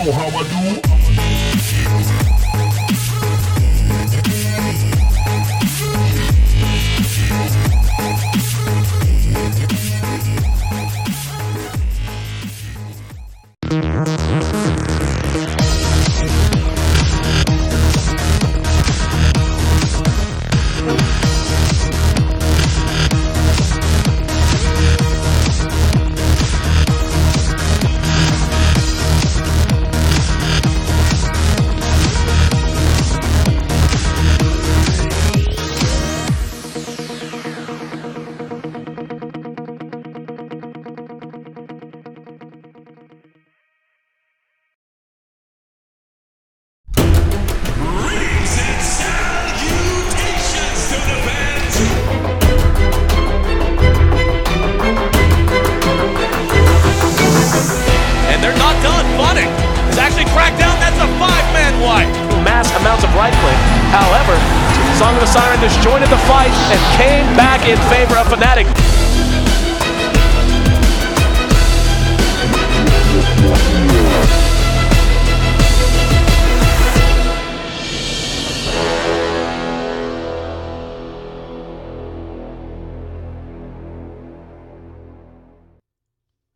know how I do. However, Song of the Siren disjointed the fight and came back in favor of Fnatic.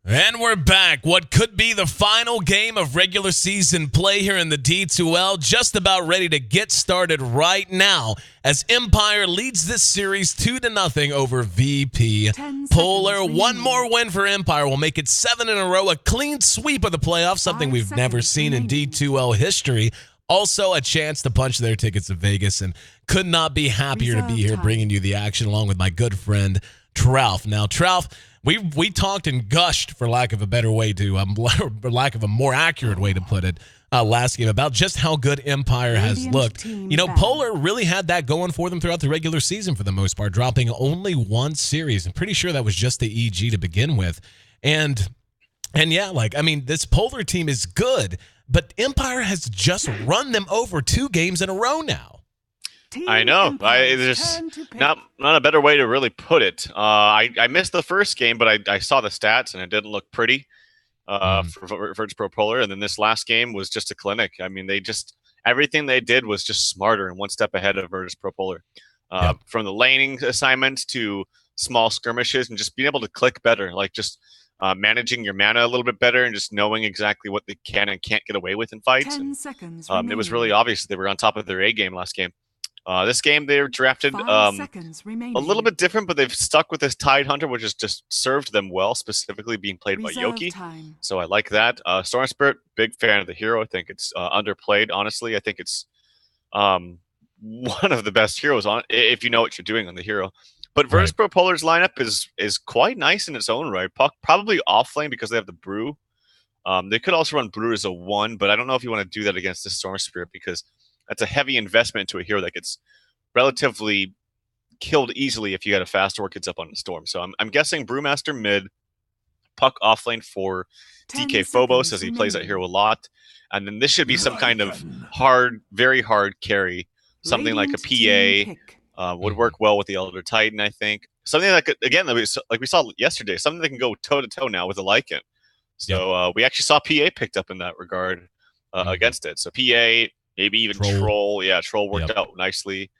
And we're back. What could be the final game of regular season play here in the D2L, just about ready to get started right now as Empire leads this series 2-0 over VP.Polar. One more win for Empire will make it 7 in a row, a clean sweep of the playoffs, something we've never seen in D2L history. Also a chance to punch their tickets to Vegas, and could not be happier to be here bringing you the action along with my good friend Trouf. Now, Trouf, we talked and gushed, for lack of a better way to, for lack of a more accurate way to put it, last game about just how good Empire has looked. You know, Polar really had that going for them throughout the regular season for the most part, dropping only one series. I'm pretty sure that was just the EG to begin with. And yeah, like, I mean, this Polar team is good, but Empire has just run them over 2 games in a row now. I know. There's not a better way to really put it. I missed the first game, but I saw the stats and it didn't look pretty for VP.Polar. And then this last game was just a clinic. I mean, everything they did was just smarter and one step ahead of VP.Polar. From the laning assignments to small skirmishes and just being able to click better, like just managing your mana a little bit better and just knowing exactly what they can and can't get away with in fights. It was really obvious they were on top of their A game last game. This game, they were drafted a little bit different, but they've stuck with this Tide Hunter, which has just served them well, specifically being played by Yoki. So I like that. Storm Spirit, big fan of the hero. I think it's underplayed, honestly. I think it's one of the best heroes on if you know what you're doing on the hero. But VP.Polar's lineup is quite nice in its own right. Probably off lane because they have the Brew. They could also run Brew as a 1, but I don't know if you want to do that against the Storm Spirit because that's a heavy investment into a hero that gets relatively killed easily if you got a fast or gets up on the Storm. So I'm guessing Brewmaster mid, Puck offlane for DK Phobos as he plays that hero a lot. And then this should be some kind of hard, very hard carry. Something like a PA would work well with the Elder Titan, I think. Something like, again, like we saw yesterday, something that can go toe-to-toe now with a Lycan. So we actually saw PA picked up in that regard against it. So PA... Maybe even Troll. Yeah, Troll worked out nicely.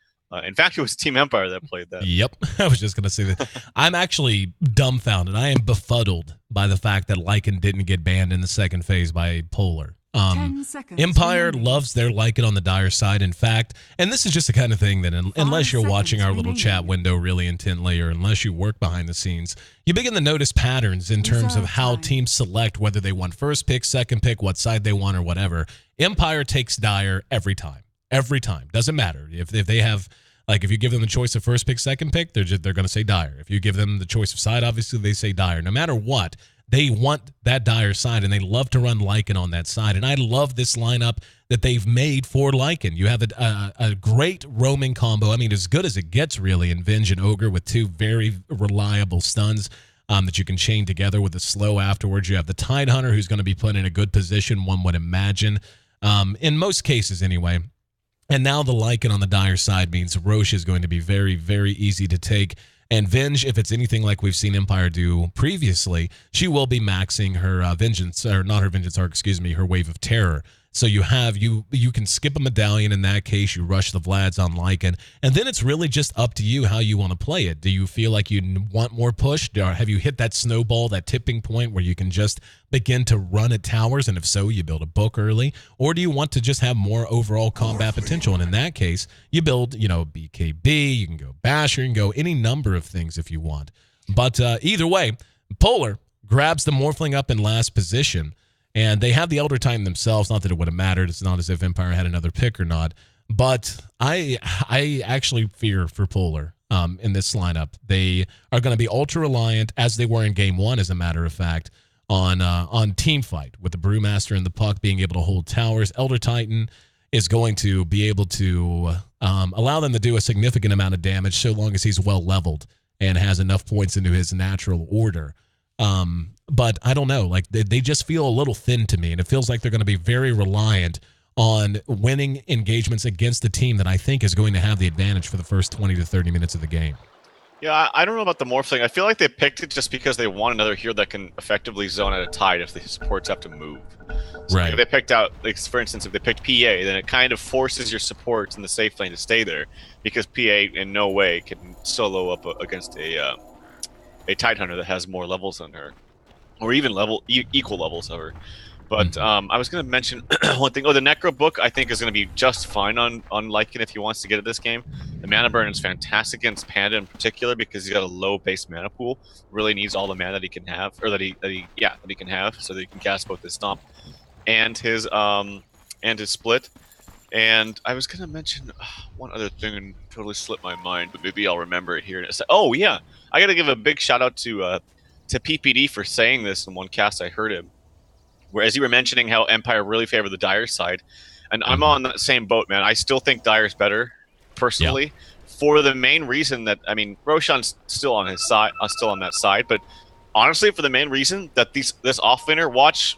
In fact, it was Team Empire that played that. Yep. I was just going to say that. I'm actually dumbfounded. I am befuddled by the fact that Lycan didn't get banned in the second phase by Polar. Empire loves their Lycan on the dire side, in fact. And this is just the kind of thing that unless you're watching our little chat window really intently or unless you work behind the scenes, you begin to notice patterns in terms of how teams select whether they want first pick, second pick, what side they want or whatever. Empire takes dire every time. Every time. Doesn't matter. If they have, like, if you give them the choice of first pick, second pick, they're going to say dire. If you give them the choice of side, obviously they say dire. No matter what, they want that dire side, and they love to run Lycan on that side. And I love this lineup that they've made for Lycan. You have a great roaming combo. I mean, as good as it gets, really, in Venge and Ogre with 2 very reliable stuns. that you can chain together with a slow afterwards. You have the Tidehunter, who's going to be put in a good position, one would imagine, in most cases anyway. And now the Lycan on the Dire side means Roche is going to be very, very easy to take. And Venge, if it's anything like we've seen Empire do previously, she will be maxing her Vengeance, or not her Vengeance Arc, excuse me, her Wave of Terror. So you have, you can skip a medallion in that case, you rush the Vlads on Lycan, and then it's really just up to you how you want to play it. Do you feel like you want more push? Or have you hit that snowball, that tipping point where you can just begin to run at towers, and if so, you build a book early? Or do you want to just have more overall combat potential? And in that case, you build, you know, BKB, you can go Basher, you can go any number of things if you want. But either way, Polar grabs the Morphling up in last position. And they have the Elder Titan themselves. Not that it would have mattered. It's not as if Empire had another pick or not. But I actually fear for Polar in this lineup. They are going to be ultra reliant, as they were in Game 1, as a matter of fact, on team fight, with the Brewmaster and the Puck being able to hold towers. Elder Titan is going to be able to allow them to do a significant amount of damage so long as he's well leveled and has enough points into his natural order. But I don't know, like they just feel a little thin to me, and it feels like they're going to be very reliant on winning engagements against a team that I think is going to have the advantage for the first 20 to 30 minutes of the game. Yeah, I don't know about the Morph thing. I feel like they picked it just because they want another hero that can effectively zone at a tide if the supports have to move. So right. If they picked out, like for instance, if they picked PA, then it kind of forces your supports in the safe lane to stay there, because PA in no way can solo up against a Tidehunter that has more levels than her, or even equal levels of her. But I was going to mention one thing. Oh, the Necro book I think is going to be just fine on Lycan if he wants to get at this game. The mana burn is fantastic against Panda in particular because he's got a low base mana pool. Really needs all the mana that he can have, or that he can have, so that he can cast both his Stomp and his Split. And I was going to mention one other thing and totally slipped my mind, but maybe I'll remember it here in a sec. Oh yeah, I got to give a big shout out to PPD for saying this in one cast I heard him. Whereas you were mentioning how Empire really favored the Dire side, and I'm on that same boat, man. I still think Dire's better, personally, for the main reason that, I mean, Roshan's still on his side, still on that side, but honestly, for the main reason that this offlaner, watch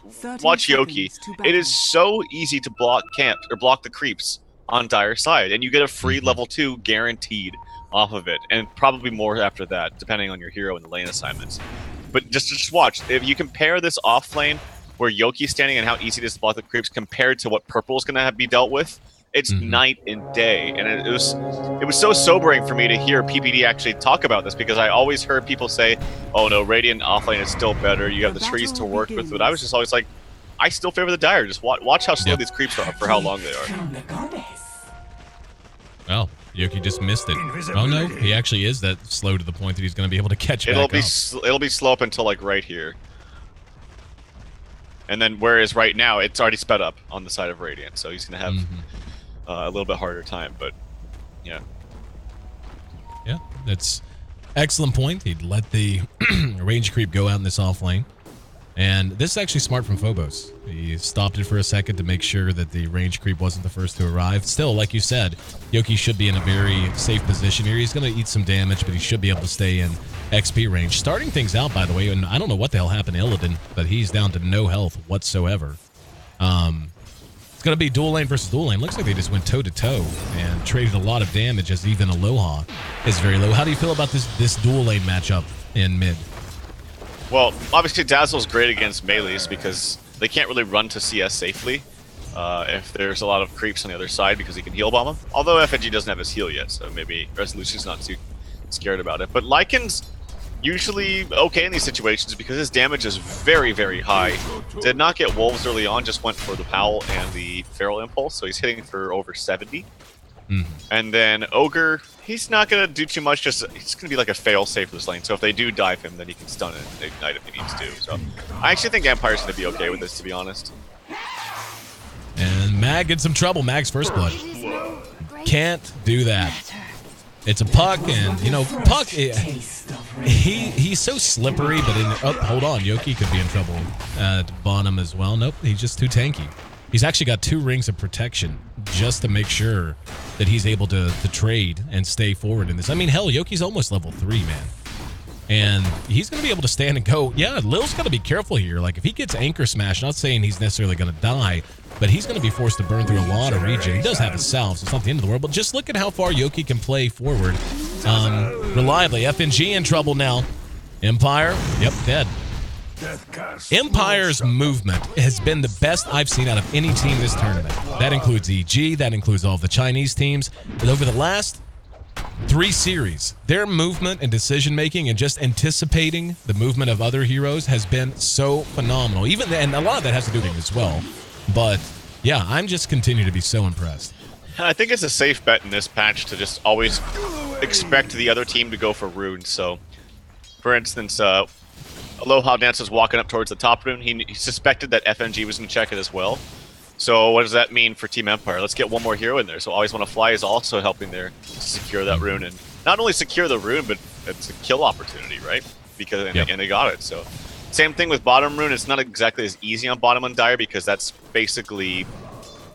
Yoki. It is so easy to block the creeps on Dire side, and you get a free level 2 guaranteed off of it, and probably more after that, depending on your hero and the lane assignments. But just watch. If you compare this off lane, where Yoki's standing and how easy it is to block the creeps compared to what purple is going to be dealt with, it's night and day. And it was so sobering for me to hear PPD actually talk about this, because I always heard people say, oh no, Radiant offlane is still better, you have the trees to work with, but I was just always like, I still favor the Dire. Just watch how slow these creeps are for how long they are. Well, Yoki just missed it. Oh no, he actually is that slow to the point that he's going to be able to catch back up. It'll be slow up until like right here. And then, whereas right now, it's already sped up on the side of Radiant, so he's going to have a little bit harder time, but yeah. Yeah, that's excellent point. He'd let the range creep go out in this off lane. And this is actually smart from Phobos. He stopped it for a second to make sure that the range creep wasn't the first to arrive. Still, like you said, Yoki should be in a very safe position here. He's going to eat some damage, but he should be able to stay in XP range. Starting things out, by the way, and I don't know what the hell happened to Illidan, but he's down to no health whatsoever. It's going to be dual lane versus dual lane. Looks like they just went toe-to-toe and traded a lot of damage, as even Aloha is very low. How do you feel about this dual lane matchup in mid? Well, obviously Dazzle's great against melees because they can't really run to CS safely if there's a lot of creeps on the other side, because he can heal bomb them. Although FNG doesn't have his heal yet, so maybe Resolution's not too scared about it. But Lycan's usually okay in these situations because his damage is very, very high. Did not get Wolves early on, just went for the Prowl and the Feral Impulse, so he's hitting for over 70. And then Ogre, he's not going to do too much, he's going to be like a fail-safe this lane, so if they do dive him, then he can stun it and ignite if he needs to. So I actually think Empire's going to be okay with this, to be honest. And Mag in some trouble. Mag's first blood. Can't do that. It's a Puck, and, you know, Puck, he's so slippery, but hold on, Yoki could be in trouble at bottom as well. Nope, he's just too tanky. He's actually got 2 rings of protection just to make sure that he's able to trade and stay forward in this. I mean, hell, Yoki's almost level 3, man. And he's going to be able to stand and go. Yeah, Lil's got to be careful here. Like, if he gets anchor smashed, not saying he's necessarily going to die, but he's going to be forced to burn through a lot of regen. He does have his salve, so it's not the end of the world. But just look at how far Yoki can play forward reliably. FNG in trouble now. Empire, yep, dead. Empire's movement has been the best I've seen out of any team this tournament. That includes EG, that includes all the Chinese teams. And over the last 3 series, their movement and decision-making and just anticipating the movement of other heroes has been so phenomenal. And a lot of that has to do with it as well. But, yeah, I'm just continue to be so impressed. I think it's a safe bet in this patch to just always expect the other team to go for runes. So, for instance, Aloha Dance was walking up towards the top rune. He suspected that FNG was going to check it as well. So what does that mean for Team Empire? Let's get one more hero in there. So Always Wanna Fly is also helping there to secure that rune. And not only secure the rune, but it's a kill opportunity, right? Because and they got it. So same thing with bottom rune. It's not exactly as easy on bottom on Dire because that's basically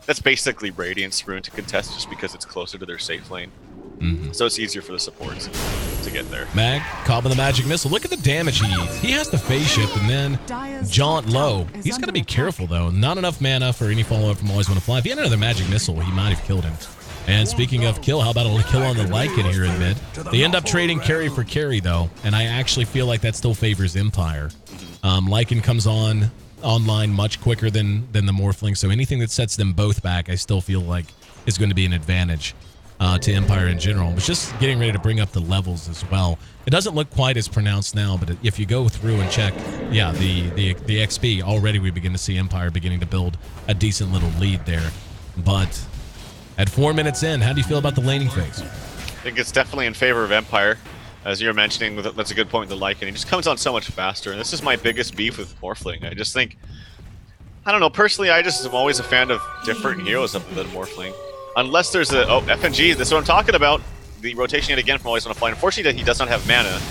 Radiant's rune to contest just because it's closer to their safe lane. So it's easier for the supports to get there. Mag, caught with the magic missile. Look at the damage he eats. He has to phase shift and then jaunt low. He's got to be careful, though. Not enough mana for any follow-up from Always Wanna Fly. If he had another magic missile, he might have killed him. And speaking of kill, how about a kill on the Lycan here in mid? They end up trading carry for carry, though, and I actually feel like that still favors Empire. Lycan comes online much quicker than the Morphling, so anything that sets them both back, I still feel like is going to be an advantage to Empire in general. But just getting ready to bring up the levels as well. It doesn't look quite as pronounced now, but if you go through and check, yeah, the XP, already we begin to see Empire beginning to build a decent little lead there. But at 4 minutes in, how do you feel about the laning phase? I think it's definitely in favor of Empire. As you were mentioning, that's a good point with the Lycan. He just comes on so much faster, and this is my biggest beef with Morphling. I just think, I don't know, personally, I just am always a fan of different heroes other than Morphling. Unless there's a, FNG, this is what I'm talking about. The rotation yet again from Always Wanna Fly. Unfortunately, he does not have mana,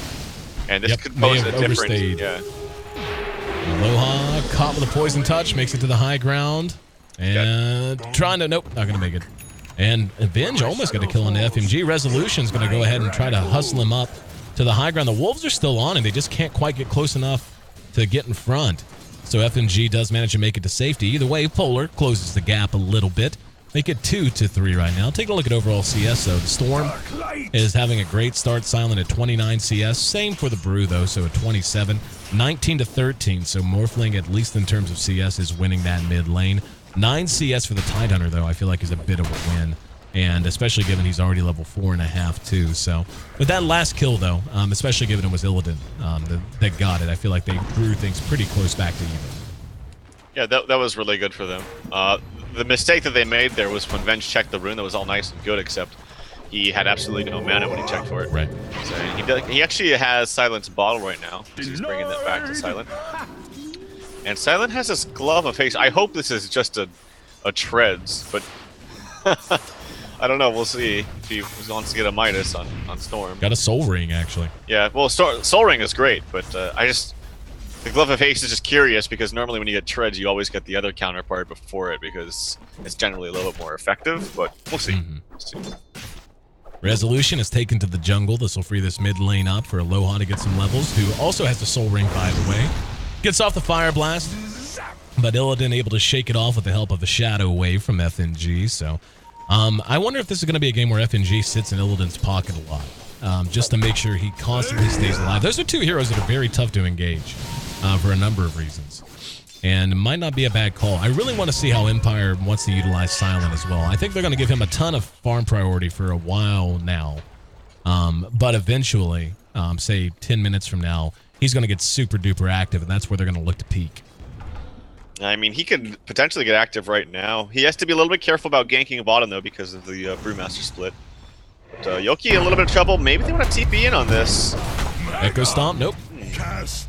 and this could pose a different, Aloha caught with a poison touch, makes it to the high ground, and trying to, nope, not gonna make it. And Avenge almost got a kill on the FMG. Resolution's gonna go ahead and try to hustle him up to the high ground. The Wolves are still on him. They just can't quite get close enough to get in front. So FMG does manage to make it to safety. Either way, Polar closes the gap a little bit. Make it 2-3 right now. Take a look at overall CS, though. The Storm is having a great start. Silent at 29 CS. Same for the Brew, though, so at 27. 19-13, so Morphling, at least in terms of CS, is winning that mid lane. 9 CS for the Tidehunter, though, I feel like is a bit of a win. And especially given he's already level 4.5, too. So with that last kill, though, especially given it was Illidan that got it, I feel like they drew things pretty close back to even. Yeah, that was really good for them. The mistake that they made there was when Venge checked the rune. That was all nice and good, except he had absolutely no mana when he checked for it. Right. So he actually has Silent's bottle right now. He's bringing that back to Silent. And Silent has this glove of haste. I hope this is just a Treads, but I don't know. We'll see if he wants to get a Midas on Storm. Got a Soul Ring, actually. Yeah, well, Soul Ring is great, but the Glove of Haste is just curious because normally when you get Treads, you always get the other counterpart before it because it's generally a little bit more effective, but we'll see. We'll see. Resolution is taken to the jungle. This will free this mid lane up for Aloha to get some levels, who also has the Soul Ring, by the way. Gets off the Fire Blast, but Illidan able to shake it off with the help of the Shadow Wave from FNG, so I wonder if this is going to be a game where FNG sits in Illidan's pocket a lot, just to make sure he constantly stays alive. Those are two heroes that are very tough to engage. For a number of reasons. And it might not be a bad call. I really want to see how Empire wants to utilize Silent as well. I think they're going to give him a ton of farm priority for a while now. But eventually, say 10 minutes from now, he's going to get super duper active, and that's where they're going to look to peak. I mean, he could potentially get active right now. He has to be a little bit careful about ganking a bottom, though, because of the Brewmaster split. But Yoki, a little bit of trouble. Maybe they want to TP in on this. Echo Stomp, nope.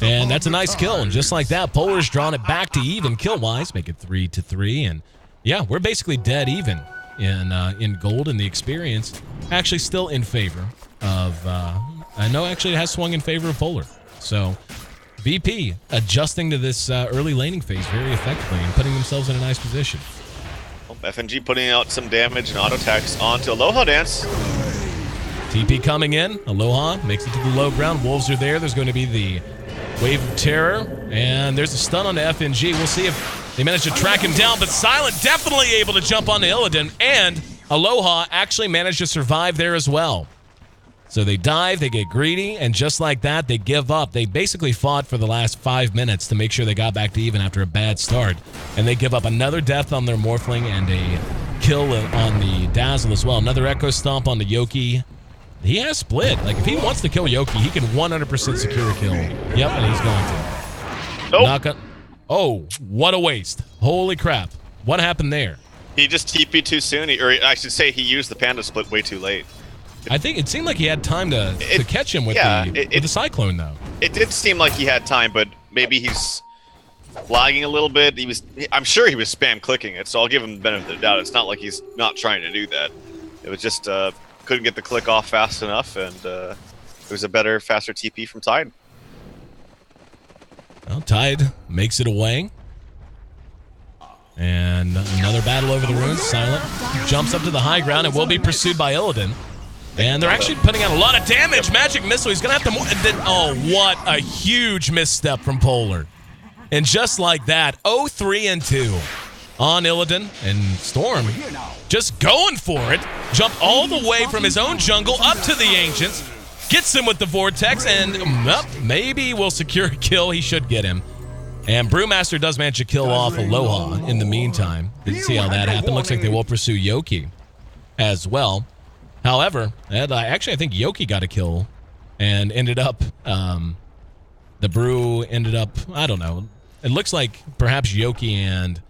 And that's a nice kill, and just like that, Polar's drawn it back to even kill-wise, make it 3-3, and yeah, we're basically dead even in gold, and the experience actually still in favor of, I know actually it has swung in favor of Polar, so VP adjusting to this early laning phase very effectively and putting themselves in a nice position. FNG putting out some damage and auto attacks onto Aloha Dance. TP coming in. Aloha makes it to the low ground. Wolves are there. There's going to be the Wave of Terror. And there's a stun on the FNG. We'll see if they manage to track him down. But Silent definitely able to jump onto Illidan. And Aloha actually managed to survive there as well. So they dive, they get greedy, and just like that, they give up. They basically fought for the last 5 minutes to make sure they got back to even after a bad start. And they give up another death on their Morphling and a kill on the Dazzle as well. Another Echo Stomp on the Yoki. He has split. Like, if he wants to kill Yoki, he can 100% secure a kill. Yep, and he's going to. Nope. Oh, what a waste. Holy crap. What happened there? He just TP'd too soon, or I should say he used the Panda Split way too late. I think it seemed like he had time to catch him with the Cyclone, though. It did seem like he had time, but maybe he's lagging a little bit. I'm sure he was spam clicking it, so I'll give him the benefit of the doubt. It's not like he's not trying to do that. It was just couldn't get the click off fast enough, and it was a better, faster TP from Tide. Well, Tide makes it away. And another battle over the ruins. Silent jumps up to the high ground and will be pursued by Illidan. And they're actually putting out a lot of damage. Magic Missile, he's going to have to... Oh, what a huge misstep from Polar. And just like that, 0-3-2 on Illidan. And Storm just going for it. Jumped all the way from his own jungle up to the Ancients. Gets him with the Vortex, and maybe will secure a kill. He should get him. And Brewmaster does manage to kill off Aloha in the meantime. Didn't see how that happened. Looks like they will pursue Yoki as well. However, actually, I think Yoki got a kill and ended up, the Brew ended up, I don't know. It looks like perhaps Yoki and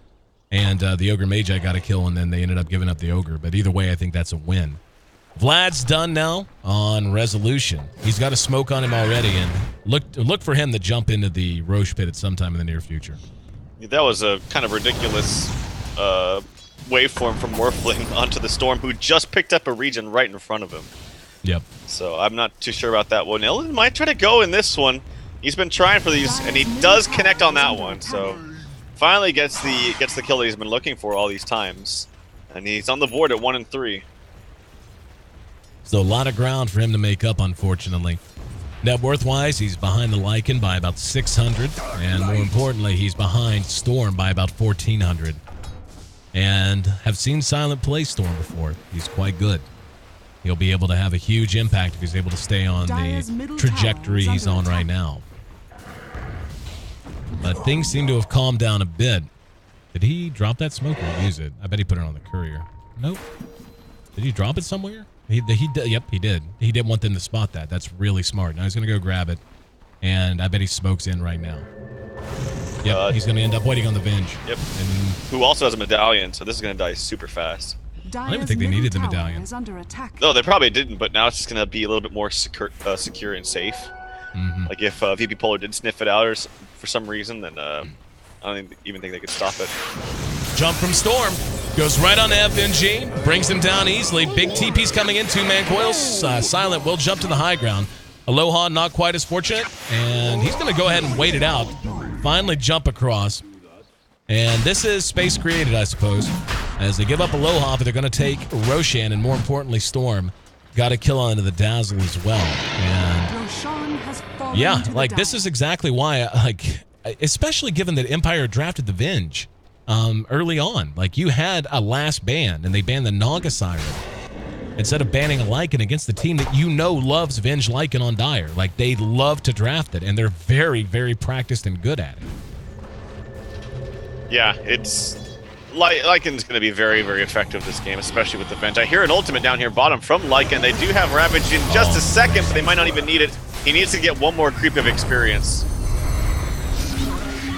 the Ogre Magi got a kill, and then they ended up giving up the Ogre. But either way, I think that's a win. Vlad's done now on Resolution. He's got a smoke on him already, and look for him to jump into the Roche Pit at some time in the near future. That was a kind of ridiculous waveform from Morphling onto the Storm, who just picked up a region right in front of him. Yep. So I'm not too sure about that one. Illidan might try to go in this one. He's been trying for these, and he does connect on that one. So finally gets the kill that he's been looking for all these times, and he's on the board at 1 and 3. So a lot of ground for him to make up, unfortunately. Net worth-wise, he's behind the Lycan by about 600, and more importantly, he's behind Storm by about 1,400. And have seen Silent play Storm before. He's quite good. He'll be able to have a huge impact if he's able to stay on the trajectory he's on right now. But things seem to have calmed down a bit. Did he drop that smoke or use it? I bet he put it on the courier. Nope. Did he drop it somewhere? Yep, he did. He didn't want them to spot that. That's really smart. Now he's going to go grab it, and I bet he smokes in right now. Yep, he's going to end up waiting on the Venge. Yep, and who also has a medallion, so this is going to die super fast. I don't even think they needed the medallion. No, they probably didn't, but now it's just going to be a little bit more secure and safe. Like if VP.Polar did sniff it out or for some reason, then I don't even think they could stop it. Jump from Storm. Goes right on to FNG. Brings him down easily. Big TP's coming in. Two-man coils. Silent will jump to the high ground. Aloha not quite as fortunate. And he's going to go ahead and wait it out. Finally jump across. And this is space created, I suppose. As they give up Aloha, but they're going to take Roshan and, more importantly, Storm. Got to kill onto the Dazzle as well. And yeah, like this is exactly why, especially given that Empire drafted the Venge early on. Like you had a last ban, and they banned the Naga Siren instead of banning a Lycan against the team that you know loves Venge Lycan on Dire. Like they love to draft it, and they're very, very practiced and good at it. Yeah, it's Lycan's going to be very, very effective this game, especially with the Venge. I hear an ultimate down here bottom from Lycan. They do have Ravage in just a second, but they might not even need it. He needs to get one more creep of experience.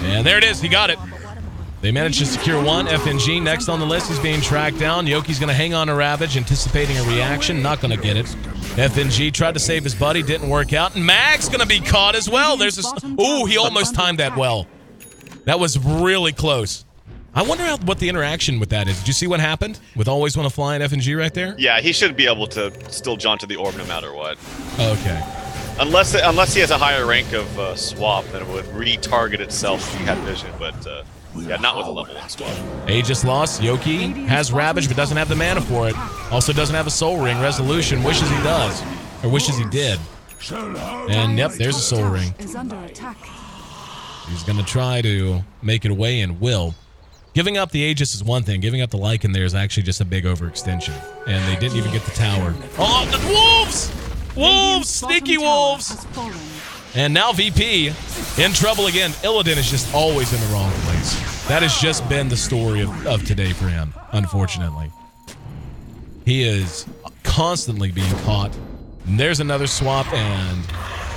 And there it is. He got it. They managed to secure one. FNG next on the list is being tracked down. Yoki's going to hang on to Ravage, anticipating a reaction. Not going to get it. FNG tried to save his buddy. Didn't work out. And Mag's going to be caught as well. There's this. Ooh, he almost timed that well. That was really close. I wonder what the interaction with that is. Did you see what happened with Always Want to Fly and FNG right there? Yeah, he should be able to still jaunt to the orb no matter what. Okay. Unless he has a higher rank of swap, then it would retarget itself if he had vision, but yeah, not with a level 1 swap. Aegis lost. Yoki has Ravage but doesn't have the mana for it. Also doesn't have a soul ring. Resolution wishes he does. Or wishes he did. And yep, there's a soul ring. He's going to try to make it away and will. Giving up the Aegis is one thing. Giving up the Lycan there is actually just a big overextension. And they didn't even get the tower. Oh, the wolves! Wolves! Sneaky wolves! And now VP in trouble again. Illidan is just always in the wrong place. That has just been the story of today for him, unfortunately. He is constantly being caught. And there's another swap, and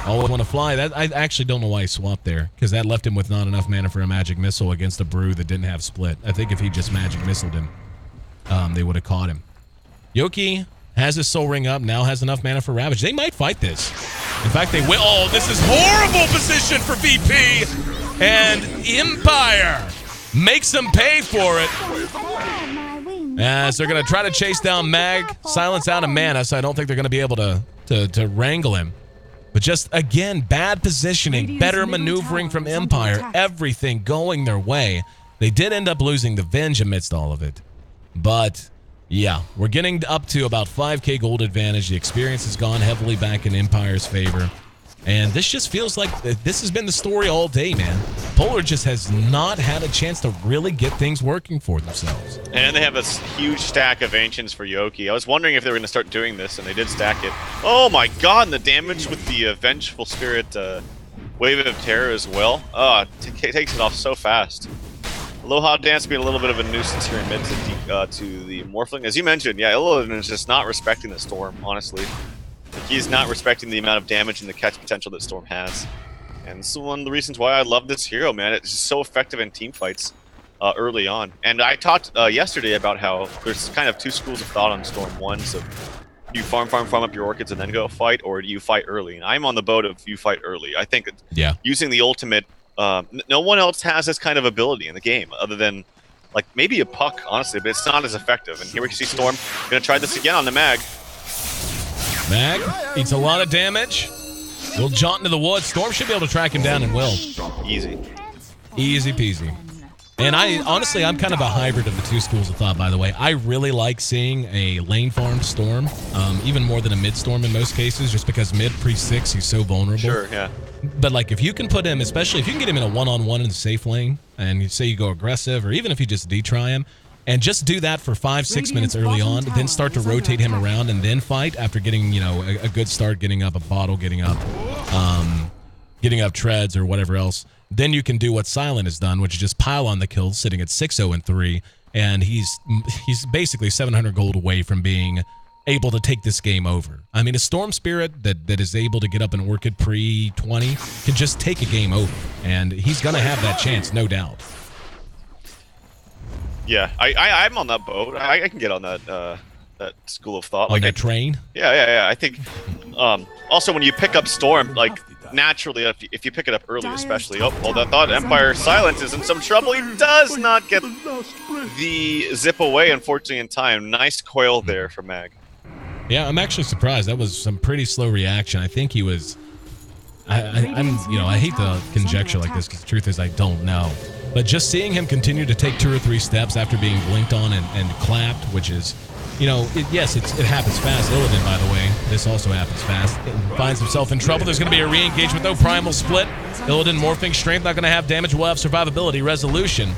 always want to fly. That I actually don't know why he swapped there, because that left him with not enough mana for a magic missile against a brew that didn't have split. I think if he just magic missiled him, they would have caught him. Yoki has his soul ring up, now has enough mana for Ravage. They might fight this. In fact, they will. Oh, this is horrible position for VP. And Empire makes them pay for it. As they're going to try to chase down Mag. Silence out of mana, so I don't think they're going to be able to wrangle him. But just, again, bad positioning, better maneuvering from Empire. Everything going their way. They did end up losing the Venge amidst all of it. But yeah, we're getting up to about 5k gold advantage. The experience has gone heavily back in Empire's favor. And this just feels like this has been the story all day, man. Polar just has not had a chance to really get things working for themselves. And they have a huge stack of Ancients for Yoki. I was wondering if they were going to start doing this, and they did stack it. Oh my god, and the damage with the Vengeful Spirit Wave of Terror as well. Takes it off so fast. Aloha Dance being a little bit of a nuisance here in mid to the Morphling. As you mentioned, yeah, Illidan is just not respecting the Storm, honestly. Like, he's not respecting the amount of damage and the catch potential that Storm has. And this is one of the reasons why I love this hero, man. It's just so effective in team fights early on. And I talked yesterday about how there's kind of two schools of thought on Storm. One, so you farm up your Orchids and then go fight, or do you fight early? And I'm on the boat of you fight early. I think using the ultimate, no one else has this kind of ability in the game other than like maybe a Puck, honestly, but it's not as effective. And here we see Storm gonna try this again on the Mag. Mag eats a lot of damage. Little jaunt into the woods. Storm should be able to track him down and will. Easy. Easy peasy. And honestly, I'm kind of a hybrid of the two schools of thought, by the way. I really like seeing a lane farmed Storm, even more than a mid Storm in most cases, just because mid pre-6, he's so vulnerable. Sure, yeah. But like if you can put him, especially if you can get him in a one-on-one in the safe lane, and you say you go aggressive, or even if you just detry him, and just do that for 5-6 minutes early on, then start to rotate him around and then fight after getting, you know, a good start, getting up a bottle, getting up treads or whatever else. Then you can do what Silent has done, which is just pile on the kills, sitting at 6-0-3, and he's basically 700 gold away from being able to take this game over. I mean, a Storm Spirit that is able to get up an Orchid pre-20 can just take a game over, and he's going to have that chance, no doubt. Yeah, I'm on that boat. I can get on that school of thought. Like that train? Yeah. I think also when you pick up Storm, like naturally, if you pick it up early, especially. Oh, hold that thought. Empire Silence is in some trouble. He does not get the zip away, unfortunately, in time. Nice coil there for Mag. Yeah, I'm actually surprised. That was some pretty slow reaction. I think he was. I hate to conjecture like this because the truth is I don't know. But just seeing him continue to take 2 or 3 steps after being blinked on and clapped, which is, it happens fast. Illidan, by the way, this also happens fast. It finds himself in trouble. There's going to be a re-engagement, though. Primal split. Illidan morphing. Strength not going to have damage. Will have survivability. Resolution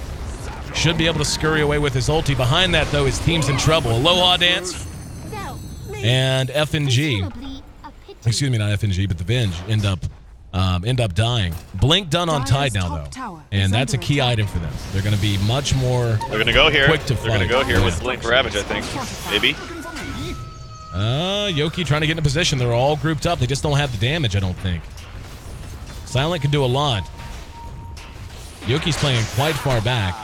should be able to scurry away with his ulti. Behind that, though, his team's in trouble. Aloha Dance and FNG. Excuse me, not FNG, but the Venge end up dying. Blink done on Tide now, though, and that's a key item for them. They're going to be much more. They're going to go here. Quick to fight. They're going to go here with Blink Ravage, I think. Maybe. Yoki trying to get in a position. They're all grouped up. They just don't have the damage, I don't think. Silent can do a lot. Yoki's playing quite far back.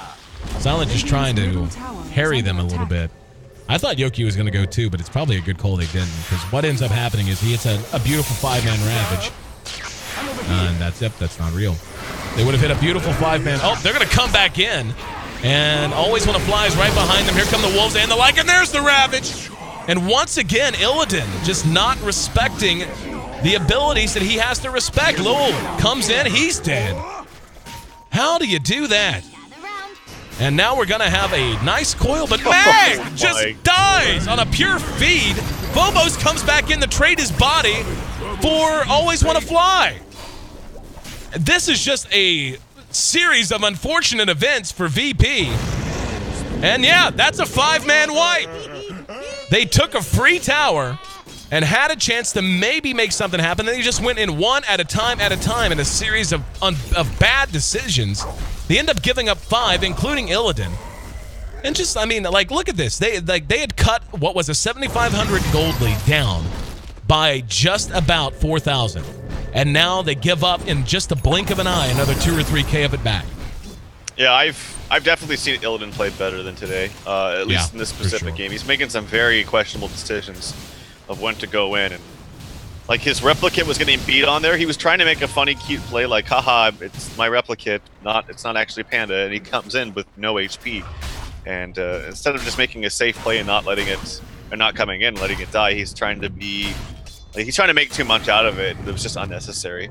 Silent just trying to harry them a little bit. I thought Yoki was going to go too, but it's probably a good call they didn't, because what ends up happening is he hits a beautiful 5-man Ravage. And that's not real. They would have hit a beautiful 5-man. Oh, they're going to come back in. And always when a fly is right behind them, here come the Wolves and the like, and there's the Ravage. And once again, Illidan just not respecting the abilities that he has to respect. Lowell comes in, he's dead. How do you do that? And now we're going to have a nice coil, but Mag just dies on a pure feed. Phobos comes back in to trade his body for Always Want to Fly. This is just a series of unfortunate events for VP. And yeah, that's a 5-man wipe. They took a free tower and had a chance to maybe make something happen. Then they just went in one at a time in a series of bad decisions. They end up giving up 5, including Illidan. And just, I mean, like, look at this. They had cut what was a 7,500 gold lead down by just about 4,000. And now they give up in just a blink of an eye another 2 or 3K of it back. Yeah, I've definitely seen Illidan play better than today, at least in this specific game. He's making some very questionable decisions of when to go in, and like his replicate was getting beat on there. He was trying to make a funny, cute play, like, haha, it's my replicate, it's not actually Panda, and he comes in with no HP. And instead of just making a safe play and not letting it, or not coming in, letting it die, he's trying to make too much out of it. It was just unnecessary.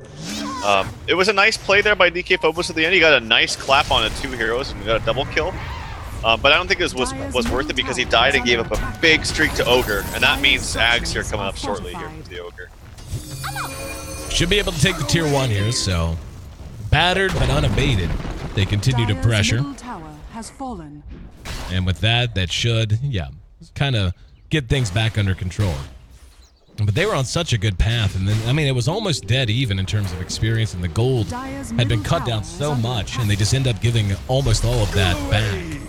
It was a nice play there by DK Phobos at the end. He got a nice clap on the 2 heroes and got a double kill. But I don't think it was worth it because he died and gave up a big streak to Ogre, and that means Ags here coming up shortly here with the Ogre. Should be able to take the tier 1 here, so battered but unabated. They continue to pressure. And with that should, kind of get things back under control. But they were on such a good path, and then, I mean, it was almost dead even in terms of experience, and the gold had been cut down so much, and they just end up giving almost all of that back.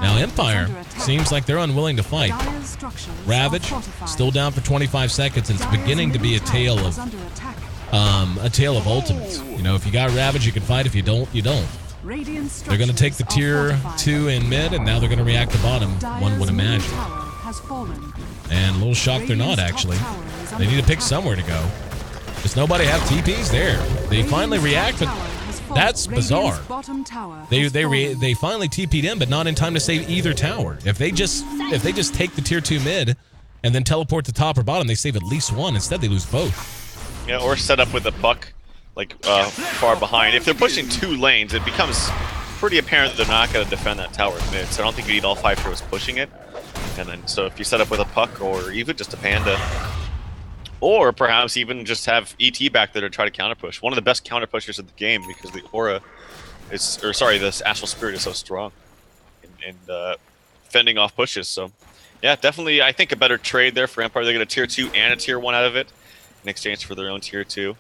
Now Empire seems like they're unwilling to fight. Ravage still down for 25 seconds, and it's beginning to be a tale of ultimates. You know, if you got Ravage, you can fight. If you don't, you don't. They're going to take the tier 2 in mid, and now they're going to react to bottom, one would imagine. And a little shocked they're not, actually. They need to pick somewhere to go. Does nobody have TPs there? They finally react, but that's bizarre. They finally TP'd in, but not in time to save either tower. If they just take the tier 2 mid and then teleport to top or bottom, they save at least one. Instead, they lose both. Yeah, or set up with a puck, like, far behind. If they're pushing 2 lanes, it becomes pretty apparent that they're not going to defend that tower mid. So I don't think you need all 5 heroes pushing it. And then, so if you set up with a puck or even just a Panda, or perhaps even just have ET back there to try to counter push. One of the best counter pushers of the game because the aura is, or sorry, this Astral Spirit is so strong in fending off pushes. So yeah, definitely, I think a better trade there for Empire. They get a tier 2 and a tier 1 out of it in exchange for their own tier 2.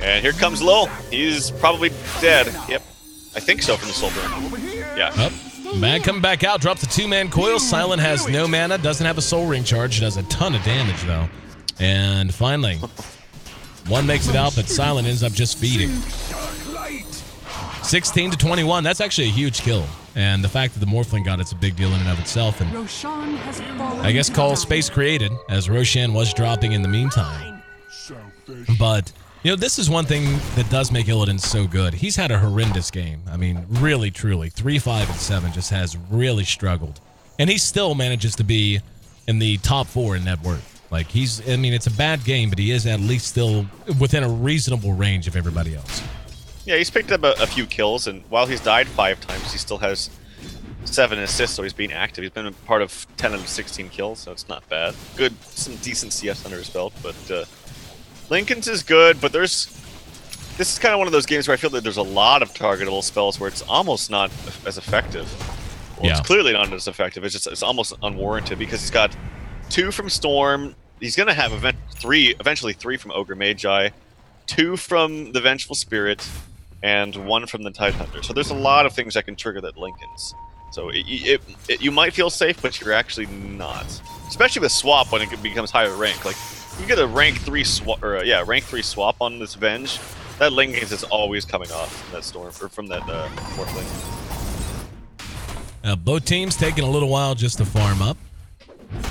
And here comes Lowell. He's probably dead. Yep, I think so from the soul burn. Yeah. Mag coming back out, drops the 2-man coil. Silent has no mana, doesn't have a soul ring charge, does a ton of damage though. And finally, one makes it out, but Silent ends up just feeding. 16 to 21, that's actually a huge kill. And the fact that the Morphling got it's a big deal in and of itself. And I guess call space created, as Roshan was dropping in the meantime. But you know, this is one thing that does make Illidan so good. He's had a horrendous game. I mean, really, truly. 3, 5, and 7 just has really struggled. And he still manages to be in the top 4 in net worth. Like, I mean, it's a bad game, but he is at least still within a reasonable range of everybody else. Yeah, he's picked up a few kills, and while he's died 5 times, he still has 7 assists, so he's being active. He's been a part of 10 of 16 kills, so it's not bad. Good, some decent CS under his belt, but Lincoln's is good, but this is kind of one of those games where I feel that there's a lot of targetable spells where it's almost not as effective. Well, it's clearly not as effective. It's almost unwarranted because he's got 2 from Storm. He's going to have eventually 3 from Ogre Magi, 2 from the Vengeful Spirit, and 1 from the Tidehunter. So there's a lot of things that can trigger that Lincoln's. So you might feel safe, but you're actually not. Especially with swap when it becomes higher rank. Like, you get a rank 3 swap, or rank 3 swap on this Venge. That Lincoln is always coming off from that Storm, or from that Morphling. Both teams taking a little while just to farm up.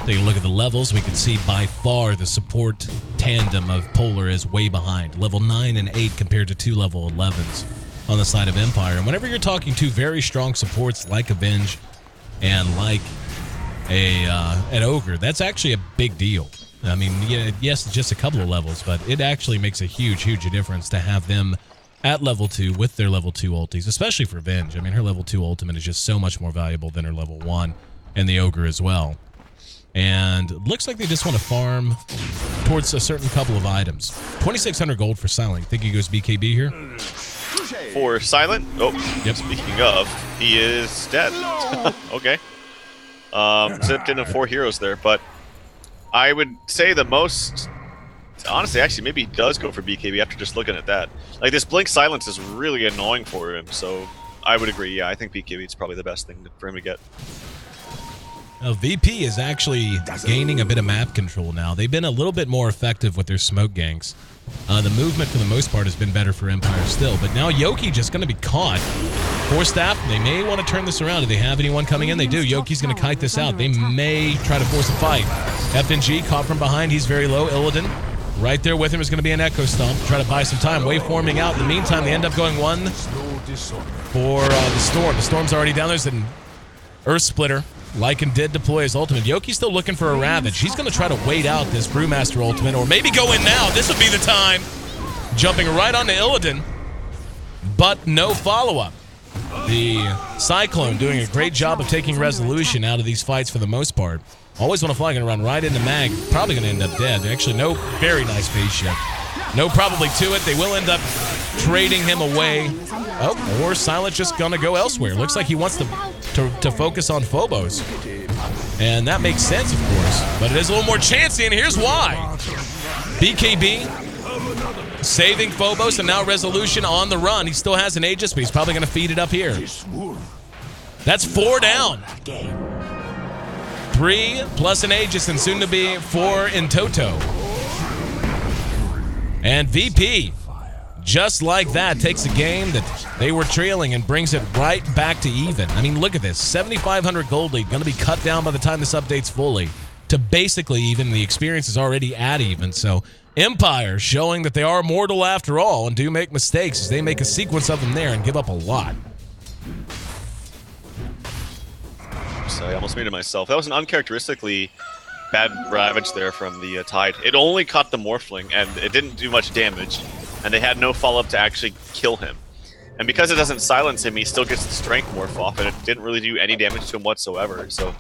Take a look at the levels. We can see by far the support tandem of Polar is way behind. Level 9 and 8 compared to 2 level 11s on the side of Empire. And whenever you're talking 2 very strong supports like Avenge and like an Ogre, that's actually a big deal. I mean, yes, just a couple of levels, but it actually makes a huge, huge difference to have them at level 2 with their level 2 ultis, especially for Venge. I mean, her level 2 ultimate is just so much more valuable than her level 1 and the Ogre as well. And it looks like they just want to farm towards a certain couple of items. 2,600 gold for Silent. Think he goes BKB here? For Silent? Oh, yep. Speaking of, he is dead. Okay. Zipped into 4 heroes there, but I would say the most... Honestly, actually, maybe he does go for BKB after just looking at that. Like, this Blink Silence is really annoying for him, so I would agree. Yeah, I think BKB is probably the best thing for him to get. Now, VP is actually gaining a bit of map control now. They've been a little bit more effective with their smoke ganks. The movement, for the most part, has been better for Empire still. But now Yoki just going to be caught. Force Staff, they may want to turn this around. Do they have anyone coming in? They do. Yoki's going to kite this out. They may try to force a fight. FNG caught from behind. He's very low. Illidan right there with him is going to be an Echo Stomp to try to buy some time. Waveforming out. In the meantime, they end up going one for the Storm. The Storm's already down. There's an Earth Splitter. Lycan did deploy his ultimate. Yoki's still looking for a Ravage. He's going to try to wait out this Brewmaster ultimate, or maybe go in now. This would be the time. Jumping right onto Illidan, but no follow-up. The Cyclone doing a great job of taking resolution out of these fights for the most part. Always want to fly, going to run right into Mag. Probably going to end up dead. Actually, no, very nice phase shift. No probably to it. They will end up trading him away. Oh, or Silent just going to go elsewhere. Looks like he wants to focus on Phobos. And that makes sense, of course. But it is a little more chancy, and here's why. BKB saving Phobos, and now Resolution on the run. He still has an Aegis, but he's probably going to feed it up here. That's 4 down. 3 plus an Aegis, and soon to be 4 in toto. And VP, just like that, takes a game that they were trailing and brings it right back to even. I mean, look at this. 7,500 gold lead, going to be cut down by the time this update's fully to basically even. The experience is already at even. So Empire showing that they are mortal after all and do make mistakes as they make a sequence of them there and give up a lot. So I almost muted myself. That was an uncharacteristically bad Ravage there from the Tide. It only caught the Morphling, and it didn't do much damage, and they had no follow-up to actually kill him. And because it doesn't silence him, he still gets the Strength Morph off, and it didn't really do any damage to him whatsoever. So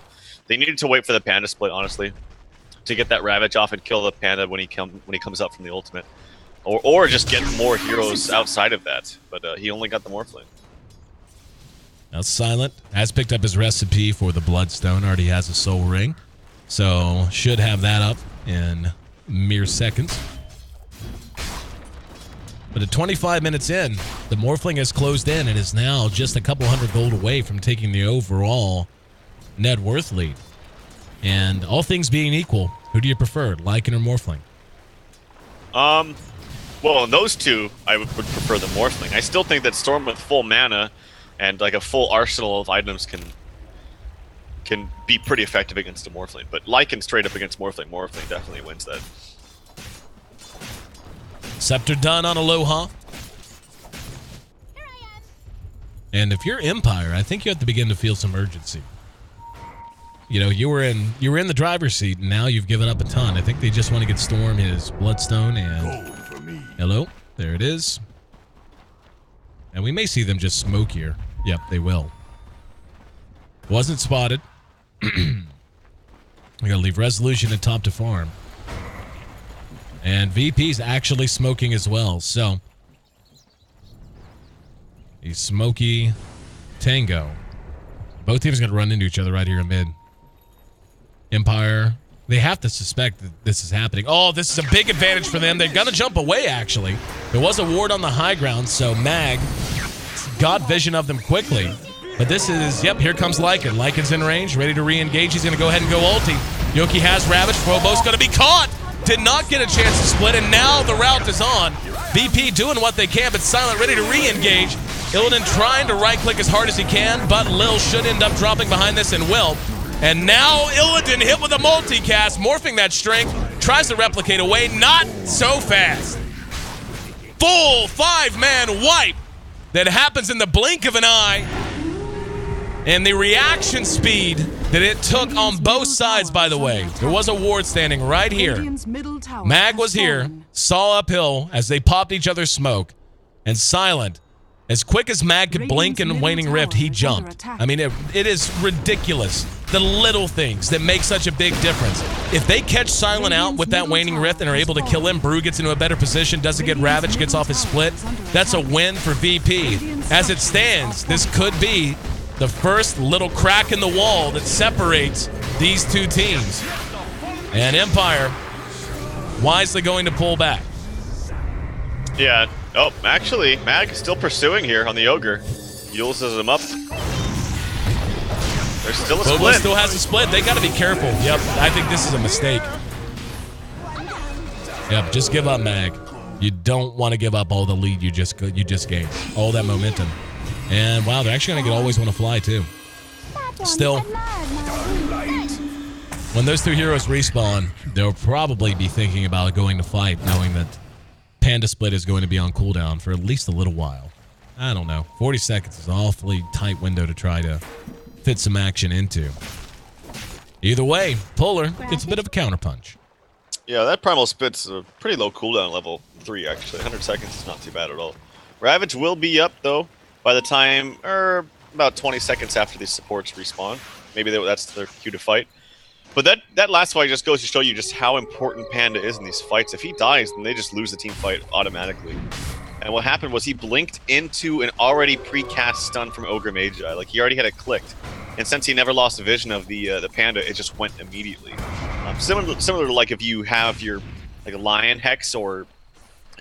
they needed to wait for the Panda split, honestly, to get that Ravage off and kill the Panda when he comes up from the ultimate. Or just get more heroes outside of that. But he only got the Morphling. Now Silent has picked up his recipe for the Bloodstone. Already has a Soul Ring. So should have that up in mere seconds. But at 25 minutes in, the Morphling has closed in and is now just a couple hundred gold away from taking the overall net worth lead. And all things being equal, who do you prefer, Lycan or Morphling? Well, in those two, I would prefer the Morphling. I still think that Storm with full mana and like a full arsenal of items can be pretty effective against a Morphling. But Lycan straight up against Morphling definitely wins that. Scepter done on Aloha. And if you're Empire, I think you have to begin to feel some urgency. You know, you were in the driver's seat, and now you've given up a ton. I think they just want to get Storm his Bloodstone, and hello, there it is. And we may see them just smoke here. Yep, they will. Wasn't spotted. We gotta leave Resolution at top to farm. And VP's actually smoking as well, so he's Smoky Tango. Both teams are gonna run into each other right here in mid. Empire, they have to suspect that this is happening. Oh, this is a big advantage for them. They're gonna jump away, actually. There was a ward on the high ground, so Mag got vision of them quickly. But this is, yep, here comes Lycan. Lycan's in range, ready to re-engage. He's gonna go ahead and go ulti. Yoki has Ravage. Phobos gonna be caught. Did not get a chance to split, and now the route is on. VP doing what they can, but Silent ready to re-engage. Illidan trying to right-click as hard as he can, but Lil should end up dropping behind this and will. And now Illidan hit with a multicast, morphing that strength, tries to replicate away, not so fast. Full 5-man wipe that happens in the blink of an eye. And the reaction speed that it took on both sides, by the way. There was a ward standing right here. Mag was here, saw uphill as they popped each other's smoke. And Silent, as quick as Mag could blink in Waning Rift, he jumped. I mean, it is ridiculous. The little things that make such a big difference. If they catch Silent out with that Waning Rift and are able to kill him, Brew gets into a better position, doesn't get ravaged, gets off his split. That's a win for VP. As it stands, this could be the first little crack in the wall that separates these two teams. And Empire wisely going to pull back. Yeah. Oh, actually, Mag is still pursuing here on the Ogre. Uses him up. There's still a split. Bobo still has a split. They got to be careful. Yep, I think this is a mistake. Yep, just give up, Mag. You don't want to give up all the lead you just gained, all that momentum. And wow, they're actually gonna always want to fly too. Still, when those two heroes respawn, they'll probably be thinking about going to fight, knowing that Panda Split is going to be on cooldown for at least a little while. I don't know. 40 seconds is an awfully tight window to try to fit some action into. Either way, Polar gets a bit of a counterpunch. Yeah, that Primal Spit's a pretty low cooldown, level 3 actually. 100 seconds is not too bad at all. Ravage will be up though by the time, about 20 seconds after these supports respawn. Maybe that's their cue to fight. But that last fight just goes to show you just how important Panda is in these fights. If he dies, then they just lose the team fight automatically. And what happened was he blinked into an already pre-cast stun from Ogre Magi. Like, he already had it clicked. And since he never lost the vision of the Panda, it just went immediately. Similar to like if you have your like a Lion Hex or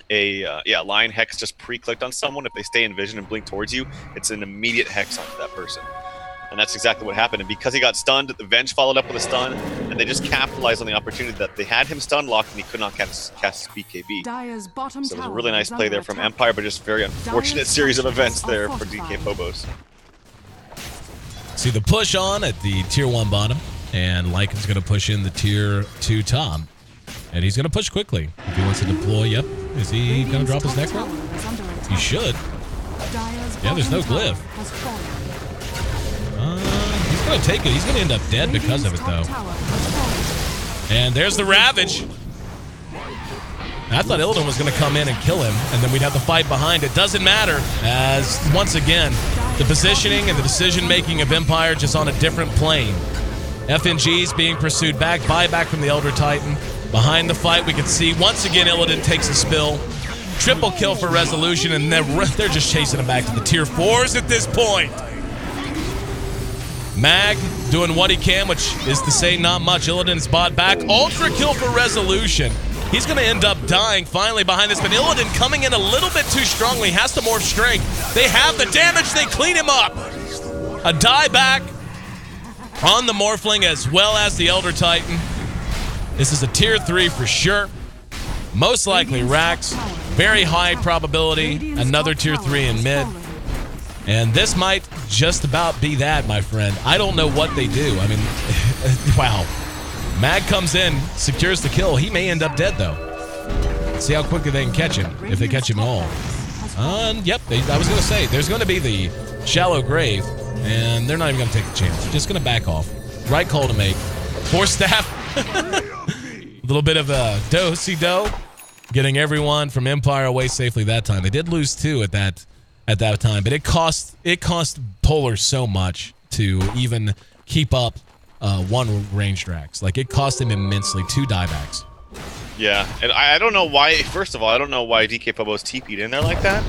a Lion Hex just pre-clicked on someone. If they stay in vision and blink towards you, it's an immediate Hex onto that person. And that's exactly what happened. And because he got stunned, the Venge followed up with a stun, and they just capitalized on the opportunity that they had him stun locked and he could not cast his BKB. So it was a really nice play there from Empire, but just very unfortunate series of events there for D2L. See the push on at the tier 1 bottom, and Lycan's going to push in the tier 2 top. And he's going to push quickly. If he wants to deploy, yep. Is he going to drop his Necro? He should. Yeah, there's no glyph. He's going to take it. He's going to end up dead because of it, though. And there's the Ravage. I thought Illidan was going to come in and kill him, and then we'd have the fight behind it. Doesn't matter, as, once again, the positioning and the decision-making of Empire just on a different plane. FNG's being pursued back, buyback from the Elder Titan. Behind the fight, we can see, once again, Illidan takes a spill. Triple kill for Resolution, and they're just chasing him back to the tier 4s at this point. Mag doing what he can, which is to say not much. Illidan's bought back. Ultra kill for Resolution. He's going to end up dying finally behind this, but Illidan coming in a little bit too strongly. Has to morph strength. They have the damage. They clean him up. A die back on the Morphling as well as the Elder Titan. This is a tier 3 for sure. Most likely Rax. Very high probability. Another tier 3 in mid. And this might just about be that, my friend. I don't know what they do. I mean, wow. Mag comes in, secures the kill. He may end up dead, though. See how quickly they can catch him, if they catch him at all. Yep, I was going to say, there's going to be the shallow grave, and they're not even going to take the chance. They're just going to back off. Right call to make. Force staff. A little bit of a do-si-do. Getting everyone from Empire away safely that time. They did lose 2 at that time, but it cost Polar so much to even keep up one ranged Rax. Like, it cost him immensely 2 diebacks. Yeah, and I don't know why. First of all, I don't know why D2L's TP'd in there like that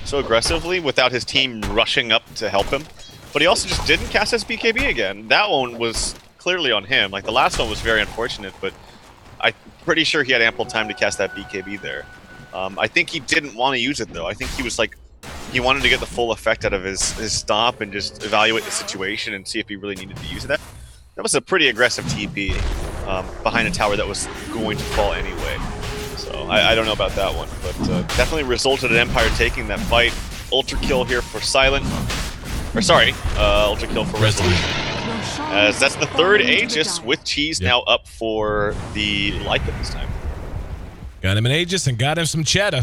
so aggressively without his team rushing up to help him. But he also just didn't cast his BKB again. That one was clearly on him. Like, the last one was very unfortunate, but I'm pretty sure he had ample time to cast that BKB there. I think he didn't want to use it though. I think he was like, he wanted to get the full effect out of his stomp and just evaluate the situation and see if he really needed to use that. That was a pretty aggressive TP behind a tower that was going to fall anyway. So I don't know about that one, but definitely resulted in Empire taking that fight. Ultra kill here for Silent. Or sorry, ultra kill for Resolution. As that's the 3rd Aegis with Cheese now up for the Lycan this time. Got him an Aegis and got him some cheddar.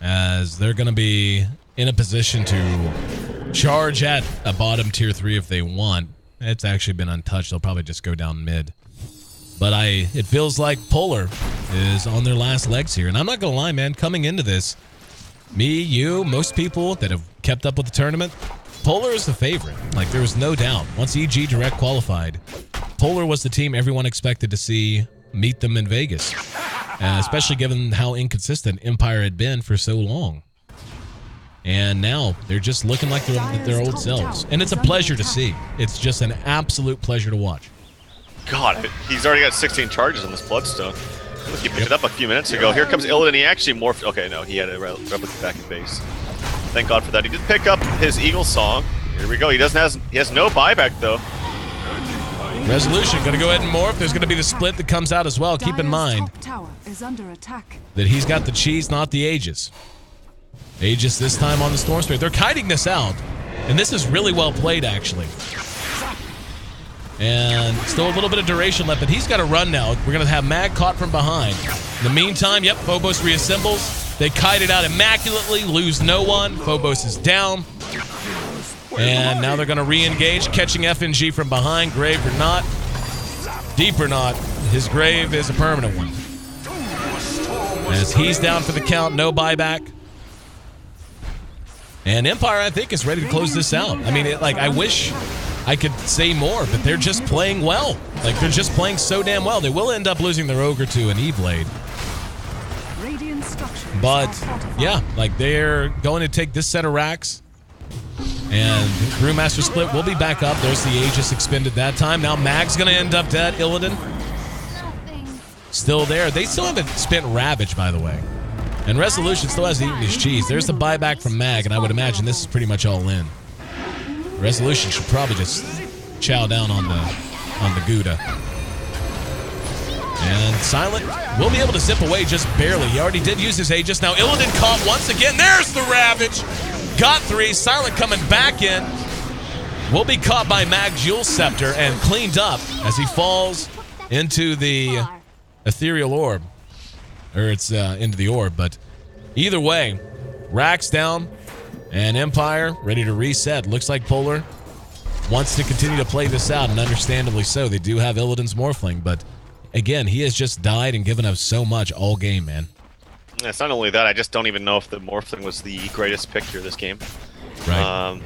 As they're going to be in a position to charge at a bottom tier 3 if they want. It's actually been untouched. They'll probably just go down mid. But it feels like Polar is on their last legs here. And I'm not going to lie, man, coming into this, me, you, most people that have kept up with the tournament, Polar is the favorite. Like, there was no doubt. Once EG Direct qualified, Polar was the team everyone expected to see meet them in Vegas, especially given how inconsistent Empire had been for so long. And now they're just looking like their old selves. And it's a pleasure to see. It's just an absolute pleasure to watch. God, he's already got 16 charges on this Bloodstone. He picked it up a few minutes ago. Here comes Illidan. He actually morphed. Okay, no, he had a replica back in base. Thank God for that. He did pick up his Eagle Song. Here we go. He has no buyback though. Resolution going to go ahead and morph. There's going to be the split that comes out as well. Keep in mind that he's got the cheese, not the Aegis. Aegis this time on the Storm Spirit. They're kiting this out, and this is really well played actually. And still a little bit of duration left, but he's got to run now. We're going to have Mag caught from behind. In the meantime, yep, Phobos reassembles. They kite it out immaculately, lose no one. Phobos is down. And now they're going to re-engage, catching FNG from behind, grave or not. Deep or not, his grave is a permanent one. As he's down for the count, no buyback. And Empire, I think, is ready to close this out. I mean, I wish I could say more, but they're just playing well. Like, they're just playing so damn well. They will end up losing their Ogre to an E-Blade. But, yeah, like, they're going to take this set of racks. And Brewmaster Split will be back up. There's the Aegis expended that time. Now Mag's going to end up dead. Illidan still there. They still haven't spent Ravage, by the way. And Resolution still hasn't eaten his cheese. There's the buyback from Mag, and I would imagine this is pretty much all in. Resolution should probably just chow down on the Gouda. And Silent will be able to zip away just barely. He already did use his Aegis. Now Illidan caught once again. There's the Ravage. Got 3. Silent coming back in. Will be caught by Mag Jewel Scepter and cleaned up as he falls into the Ethereal Orb. Or it's into the Orb, but either way, racks down. And Empire ready to reset. Looks like Polar wants to continue to play this out, and understandably so. They do have Illidan's Morphling, but again, he has just died and given up so much all game, man. It's not only that, I just don't even know if the Morphling was the greatest pick here this game. Right.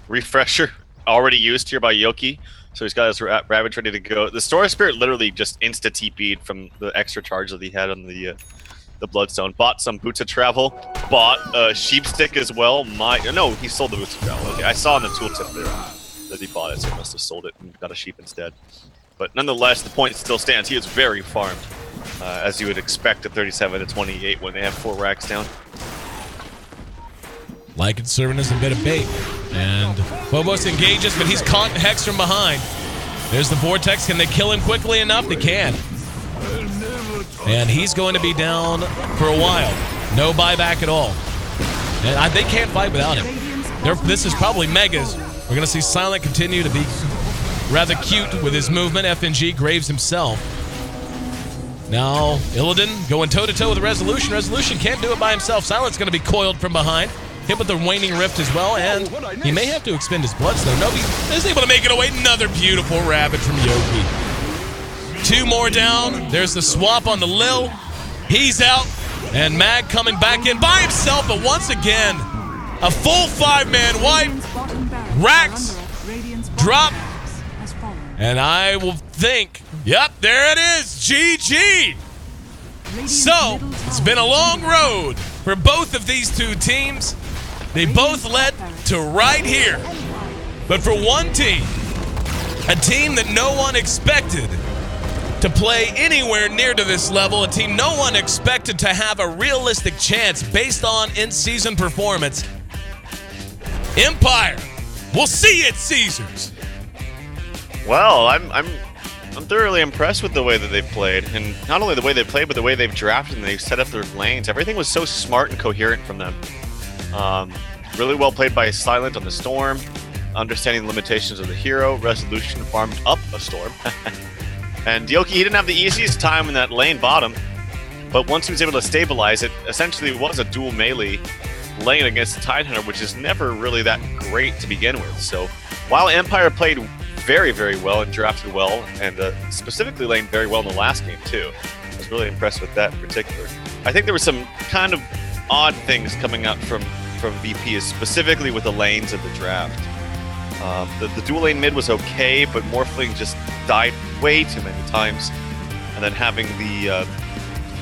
Refresher already used here by Yoki, so he's got his Ravage ready to go. The Storm Spirit literally just insta-TP'd from the extra charge that he had on the Bloodstone. Bought some Boots of Travel, bought a Sheep Stick as well. No, he sold the Boots of Travel. Okay, I saw in the tooltip there that he bought it, so he must have sold it and got a sheep instead. But nonetheless, the point still stands. He is very farmed, as you would expect at 37 to 28 when they have 4 racks down. Like it's serving as a bit of bait. And Phobos engages, but he's caught in Hex from behind. There's the Vortex. Can they kill him quickly enough? They can. And he's going to be down for a while. No buyback at all. And they can't fight without him. This is probably Megas. We're going to see Silent continue to be rather cute with his movement. FNG Graves himself. Now, Illidan going toe-to-toe with Resolution. Resolution can't do it by himself. Silent's going to be coiled from behind. Hit with the Waning Rift as well, and he may have to expend his Bloodstone. No, he's able to make it away. Another beautiful Ravage from Yoki. 2 more down. There's the swap on the Lil. He's out. And Mag coming back in by himself, but once again, a full 5-man wipe. Racks drop. And I will think, yep, there it is. GG. So, it's been a long road for both of these two teams. They both led to right here. But for one team, a team that no one expected to play anywhere near to this level, a team no one expected to have a realistic chance based on in-season performance, Empire, we'll see you at Caesars. Well, I'm thoroughly impressed with the way that they played, and not only the way they played, but the way they've drafted and they've set up their lanes. Everything was so smart and coherent from them. Really well played by Silent on the Storm, understanding the limitations of the hero. Resolution farmed up a Storm. And Yoki, he didn't have the easiest time in that lane bottom, but once he was able to stabilize it, essentially was a dual melee lane against the Tidehunter, which is never really that great to begin with. So while Empire played very, very well and drafted well, and specifically laned very well in the last game too, I was really impressed with that in particular. I think there was some kind of odd things coming up from VP is specifically with the lanes of the draft. The dual lane mid was okay, but Morphling just died way too many times. And then having the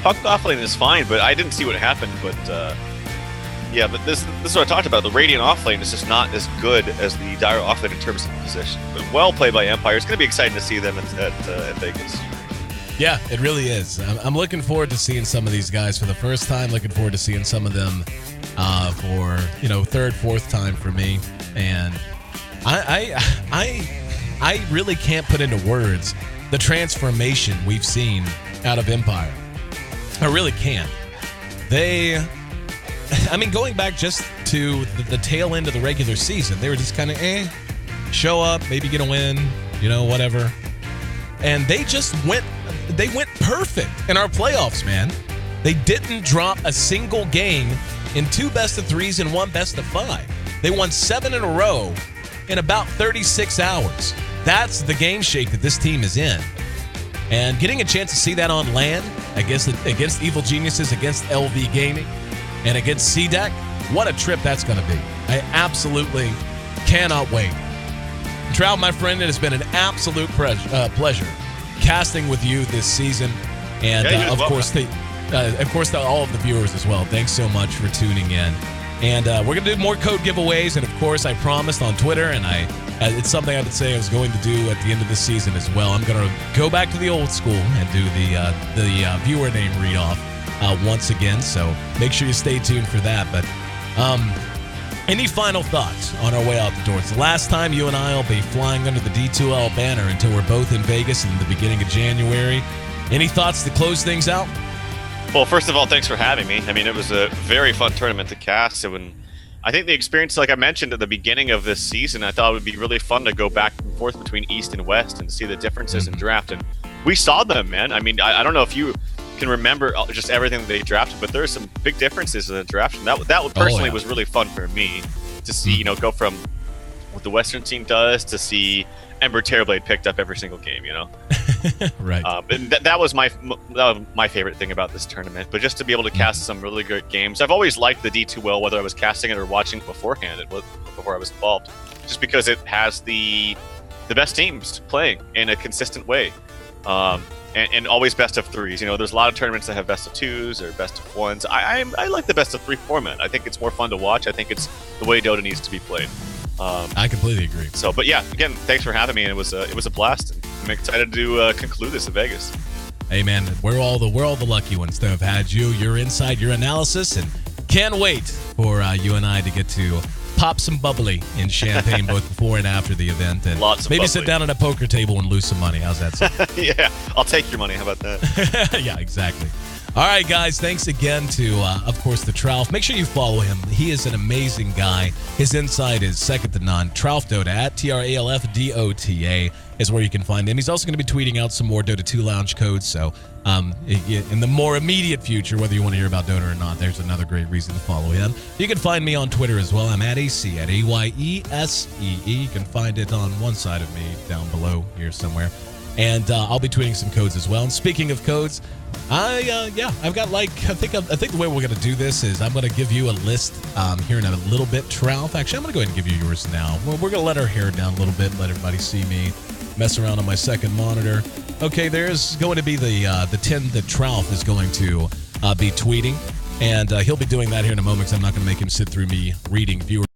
puck off lane is fine, but I didn't see what happened. But yeah, but this is what I talked about. The Radiant off lane is just not as good as the Dire off lane in terms of position. But well played by Empire. It's going to be exciting to see them at Vegas. Yeah, it really is. I'm looking forward to seeing some of these guys for the first time. Looking forward to seeing some of them for third, fourth time for me. And I really can't put into words the transformation we've seen out of Empire. I really can't. Going back just to the tail end of the regular season, they were just kind of show up, maybe get a win, whatever. And they went perfect in our playoffs, man. They didn't drop a single game in 2 best-of-3s and 1 best-of-5. They won 7 in a row in about 36 hours. That's the game shape that this team is in. And getting a chance to see that on land against Evil Geniuses, against LV Gaming, and against CDEC, what a trip that's going to be. I absolutely cannot wait. Trout, my friend, it has been an absolute pleasure casting with you this season. And of course, all of the viewers as well. Thanks so much for tuning in. And we're going to do more code giveaways. And of course, I promised on Twitter, and it's something I would say I was going to do at the end of the season as well. I'm going to go back to the old school and do the viewer name read off once again. So make sure you stay tuned for that. But any final thoughts on our way out the door? It's the last time you and I will be flying under the D2L banner until we're both in Vegas in the beginning of January. Any thoughts to close things out? Well, first of all, thanks for having me. I mean, it was a very fun tournament to cast. I think the experience, like I mentioned at the beginning of this season, I thought it would be really fun to go back and forth between East and West and see the differences in draft. And we saw them, man. I mean, I don't know if you can remember just everything that they drafted, but there's some big differences in the draft. And that personally was really fun for me to see, go from what the Western team does to see Ember Terrorblade picked up every single game, Right. And that was my favorite thing about this tournament. But just to be able to cast some really good games. I've always liked the D2L, whether I was casting it or watching beforehand, before I was involved, just because it has the best teams playing in a consistent way. And always best of 3s. There's a lot of tournaments that have best of 2s or best of 1s. I like the best of 3 format. I think it's more fun to watch. I think it's the way Dota needs to be played. I completely agree. So, but yeah, again, thanks for having me, and it was a blast. And I'm excited to conclude this in Vegas. Hey, man, we're all the lucky ones to have had you, your insight, your analysis, and can't wait for you and I to get to pop some bubbly in champagne both before and after the event, and lots of maybe bubbly. Sit down at a poker table and lose some money. How's that sound? Yeah, I'll take your money. How about that? Yeah, exactly. All right, guys, thanks again to, of course, the Trouf. Make sure you follow him. He is an amazing guy. His insight is second to none. Trouf Dota, at TRALFDOTA is where you can find him. He's also going to be tweeting out some more Dota 2 Lounge codes, so in the more immediate future, whether you want to hear about Dota or not, there's another great reason to follow him. You can find me on Twitter as well. I'm at AC, at AYESEE. You can find it on one side of me down below here somewhere. And I'll be tweeting some codes as well. And speaking of codes, I've got I think the way we're gonna do this is I'm gonna give you a list here in a little bit. Trouf, actually, I'm gonna go ahead and give you yours now. We're gonna let our hair down a little bit, let everybody see me mess around on my second monitor. Okay, there's going to be the 10 that Trouf is going to be tweeting, and he'll be doing that here in a moment because I'm not gonna make him sit through me reading viewer